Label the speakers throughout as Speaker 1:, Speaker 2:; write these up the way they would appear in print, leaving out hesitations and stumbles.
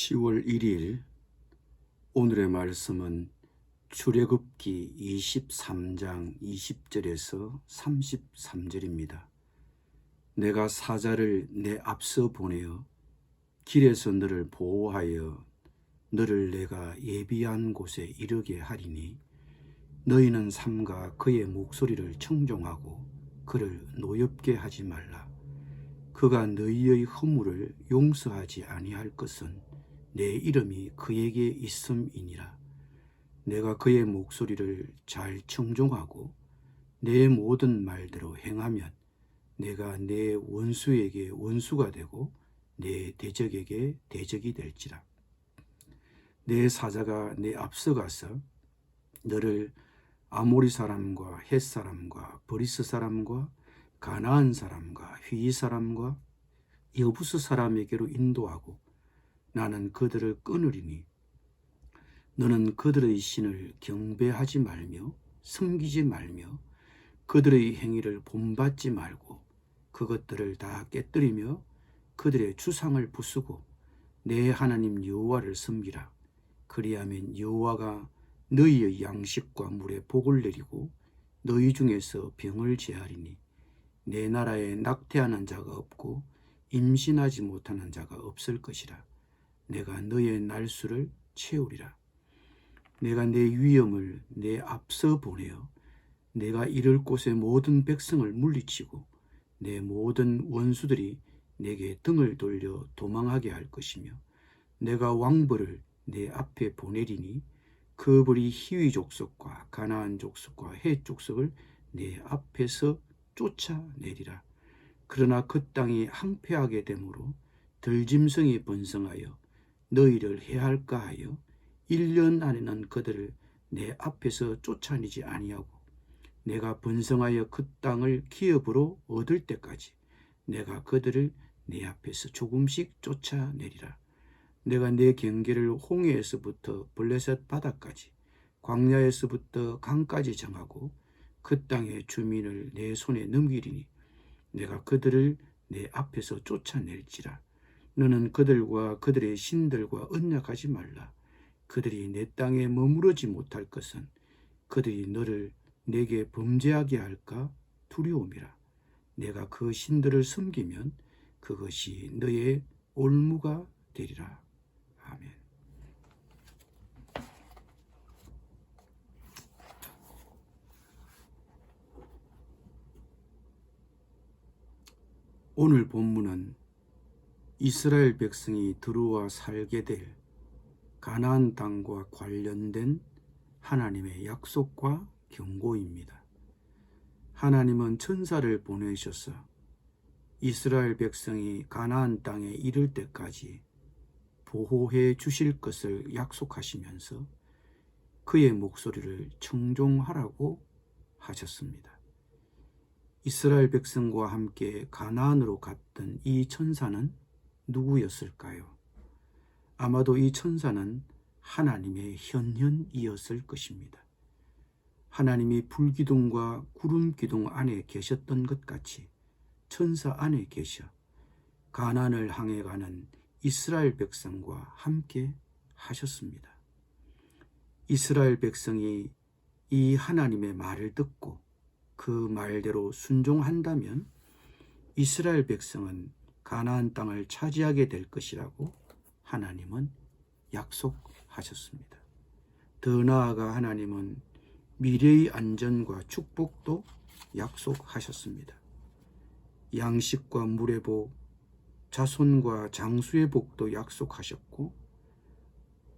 Speaker 1: 10월 1일 오늘의 말씀은 출애굽기 23장 20절에서 33절입니다. 내가 사자를 내 앞서 보내어 길에서 너를 보호하여 너를 내가 예비한 곳에 이르게 하리니 너희는 삼가 그의 목소리를 청종하고 그를 노엽게 하지 말라. 그가 너희의 허물을 용서하지 아니할 것은 내 이름이 그에게 있음이니라. 내가 그의 목소리를 잘 청종하고 내 모든 말대로 행하면 내가 내 원수에게 원수가 되고 내 대적에게 대적이 될지라. 내 사자가 내 앞서가서 너를 아모리 사람과 헷 사람과 브리스 사람과 가나안 사람과 휘 사람과 여부스 사람에게로 인도하고 나는 그들을 끊으리니 너는 그들의 신을 경배하지 말며 섬기지 말며 그들의 행위를 본받지 말고 그것들을 다 깨뜨리며 그들의 주상을 부수고 내 하나님 여호와를 섬기라. 그리하면 여호와가 너희의 양식과 물에 복을 내리고 너희 중에서 병을 제하리니 내 나라에 낙태하는 자가 없고 임신하지 못하는 자가 없을 것이라. 내가 너의 날수를 채우리라. 내가 내 위엄을 내 앞서 보내어 내가 이를 곳의 모든 백성을 물리치고 내 모든 원수들이 내게 등을 돌려 도망하게 할 것이며 내가 왕벌을 내 앞에 보내리니 그 벌이 히위 족속과 가나안 족속과 헷 족속을 내 앞에서 쫓아내리라. 그러나 그 땅이 황폐하게 되므로 들짐승이 번성하여 너희를 해할까 하여 1년 안에는 그들을 내 앞에서 쫓아내지 아니하고 내가 번성하여 그 땅을 기업으로 얻을 때까지 내가 그들을 내 앞에서 조금씩 쫓아내리라. 내가 내 경계를 홍해에서부터 블레셋 바다까지 광야에서부터 강까지 정하고 그 땅의 주민을 내 손에 넘기리니 내가 그들을 내 앞에서 쫓아낼지라. 너는 그들과 그들의 신들과 언약하지 말라. 그들이 내 땅에 머무르지 못할 것은 그들이 너를 내게 범죄하게 할까 두려움이라. 내가 그 신들을 섬기면 그것이 너의 올무가 되리라. 아멘. 오늘 본문은 이스라엘 백성이 들어와 살게 될 가나안 땅과 관련된 하나님의 약속과 경고입니다. 하나님은 천사를 보내셔서 이스라엘 백성이 가나안 땅에 이를 때까지 보호해 주실 것을 약속하시면서 그의 목소리를 청종하라고 하셨습니다. 이스라엘 백성과 함께 가나안으로 갔던 이 천사는 누구였을까요? 아마도 이 천사는 하나님의 현현이었을 것입니다. 하나님이 불기둥과 구름기둥 안에 계셨던 것 같이 천사 안에 계셔 가나안을 향해 가는 이스라엘 백성과 함께 하셨습니다. 이스라엘 백성이 이 하나님의 말을 듣고 그 말대로 순종한다면 이스라엘 백성은 가나안 땅을 차지하게 될 것이라고 하나님은 약속하셨습니다. 더 나아가 하나님은 미래의 안전과 축복도 약속하셨습니다. 양식과 물의 복, 자손과 장수의 복도 약속하셨고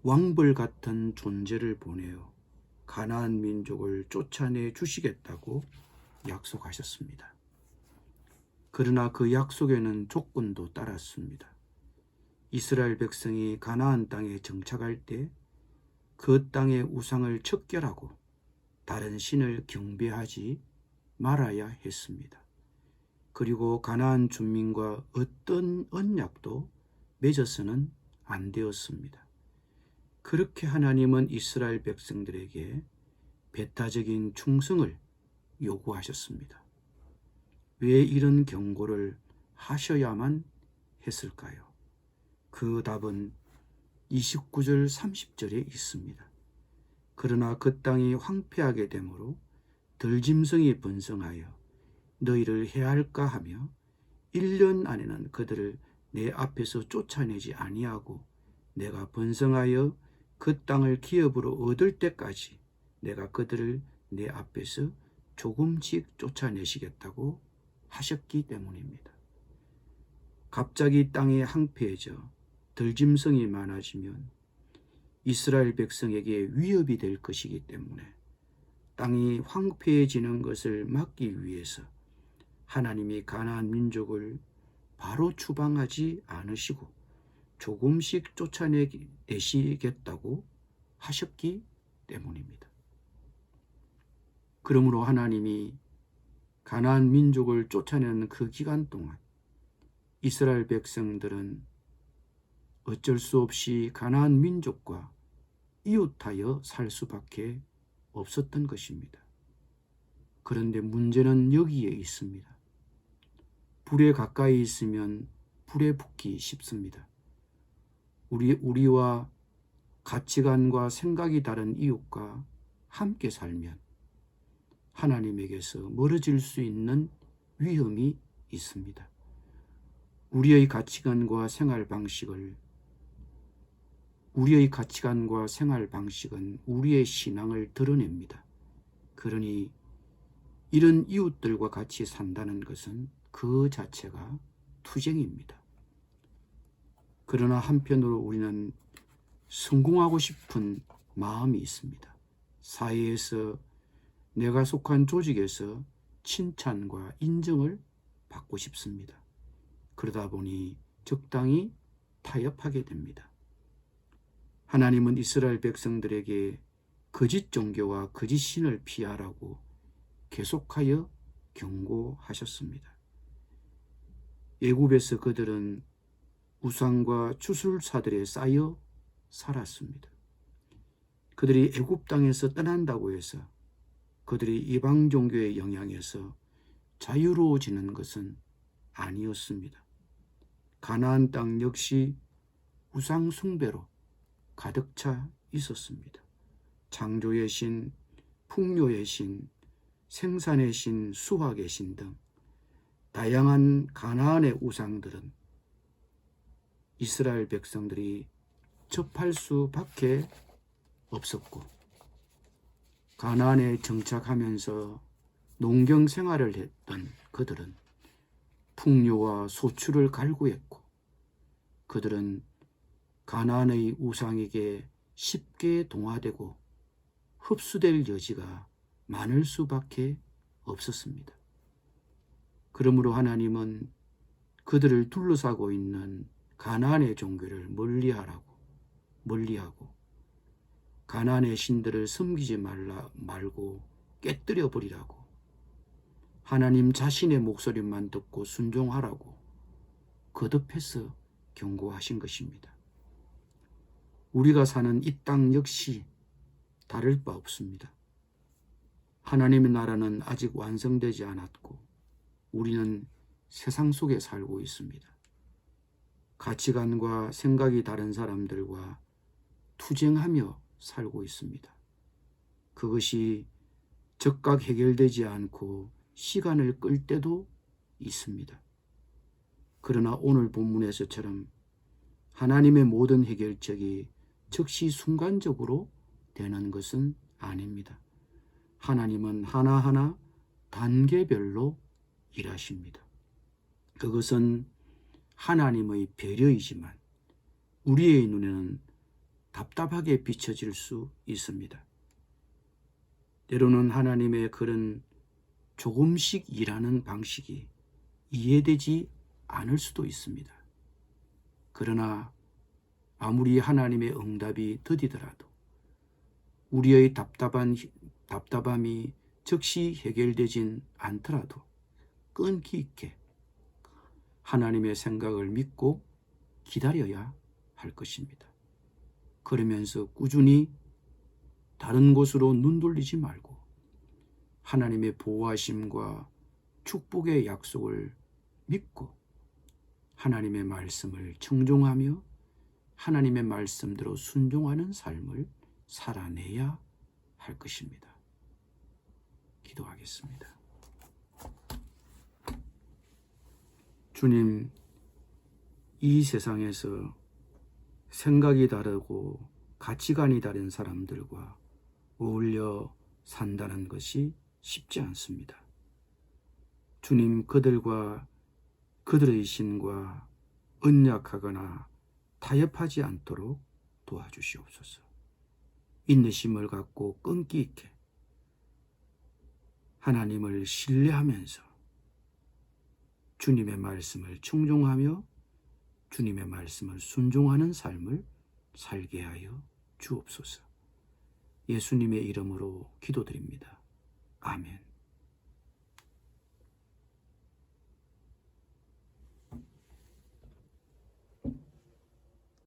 Speaker 1: 왕벌 같은 존재를 보내어 가나안 민족을 쫓아내 주시겠다고 약속하셨습니다. 그러나 그 약속에는 조건도 따랐습니다. 이스라엘 백성이 가나안 땅에 정착할 때 그 땅의 우상을 척결하고 다른 신을 경배하지 말아야 했습니다. 그리고 가나안 주민과 어떤 언약도 맺어서는 안 되었습니다. 그렇게 하나님은 이스라엘 백성들에게 배타적인 충성을 요구하셨습니다. 왜 이런 경고를 하셔야만 했을까요? 그 답은 29절 30절에 있습니다. 그러나 그 땅이 황폐하게 되므로 들짐승이 번성하여 너희를 해할까 하며 1년 안에는 그들을 내 앞에서 쫓아내지 아니하고 내가 번성하여 그 땅을 기업으로 얻을 때까지 내가 그들을 내 앞에서 조금씩 쫓아내시겠다고 하셨기 때문입니다. 갑자기 땅이 황폐해져 들짐승이 많아지면 이스라엘 백성에게 위협이 될 것이기 때문에 땅이 황폐해지는 것을 막기 위해서 하나님이 가나안 민족을 바로 추방하지 않으시고 조금씩 쫓아내시겠다고 하셨기 때문입니다. 그러므로 하나님이 가나안 민족을 쫓아내는 그 기간 동안 이스라엘 백성들은 어쩔 수 없이 가나안 민족과 이웃하여 살 수밖에 없었던 것입니다. 그런데 문제는 여기에 있습니다. 불에 가까이 있으면 불에 붙기 쉽습니다. 우리와 가치관과 생각이 다른 이웃과 함께 살면 하나님에게서 멀어질 수 있는 위험이 있습니다. 우리의 가치관과 생활 방식은 우리의 신앙을 드러냅니다. 그러니 이런 이웃들과 같이 산다는 것은 그 자체가 투쟁입니다. 그러나 한편으로 우리는 성공하고 싶은 마음이 있습니다. 사회에서 내가 속한 조직에서 칭찬과 인정을 받고 싶습니다. 그러다 보니 적당히 타협하게 됩니다. 하나님은 이스라엘 백성들에게 거짓 종교와 거짓 신을 피하라고 계속하여 경고하셨습니다. 애굽에서 그들은 우상과 추술사들에 쌓여 살았습니다. 그들이 애굽 땅에서 떠난다고 해서 그들이 이방 종교의 영향에서 자유로워지는 것은 아니었습니다. 가나안 땅 역시 우상 숭배로 가득 차 있었습니다. 창조의 신, 풍요의 신, 생산의 신, 수확의 신 등 다양한 가나안의 우상들은 이스라엘 백성들이 접할 수밖에 없었고, 가나안에 정착하면서 농경 생활을 했던 그들은 풍요와 소출을 갈구했고, 그들은 가나안의 우상에게 쉽게 동화되고 흡수될 여지가 많을 수밖에 없었습니다. 그러므로 하나님은 그들을 둘러싸고 있는 가나안의 종교를 멀리하고 가나안의 신들을 섬기지 말고 깨뜨려 버리라고, 하나님 자신의 목소리만 듣고 순종하라고 거듭해서 경고하신 것입니다. 우리가 사는 이 땅 역시 다를 바 없습니다. 하나님의 나라는 아직 완성되지 않았고 우리는 세상 속에 살고 있습니다. 가치관과 생각이 다른 사람들과 투쟁하며 살고 있습니다. 그것이 즉각 해결되지 않고 시간을 끌 때도 있습니다. 그러나 오늘 본문에서처럼 하나님의 모든 해결책이 즉시 순간적으로 되는 것은 아닙니다. 하나님은 하나하나 단계별로 일하십니다. 그것은 하나님의 배려이지만 우리의 눈에는 답답하게 비춰질 수 있습니다. 때로는 하나님의 그런 조금씩 일하는 방식이 이해되지 않을 수도 있습니다. 그러나 아무리 하나님의 응답이 더디더라도 우리의 답답함이 즉시 해결되진 않더라도 끈기 있게 하나님의 생각을 믿고 기다려야 할 것입니다. 그러면서 꾸준히 다른 곳으로 눈 돌리지 말고 하나님의 보호하심과 축복의 약속을 믿고 하나님의 말씀을 청종하며 하나님의 말씀대로 순종하는 삶을 살아내야 할 것입니다. 기도하겠습니다. 주님, 이 세상에서 생각이 다르고 가치관이 다른 사람들과 어울려 산다는 것이 쉽지 않습니다. 주님, 그들의 신과 언약하거나 타협하지 않도록 도와주시옵소서. 인내심을 갖고 끈기 있게 하나님을 신뢰하면서 주님의 말씀을 충종하며 주님의 말씀을 순종하는 삶을 살게 하여 주옵소서. 예수님의 이름으로 기도드립니다. 아멘.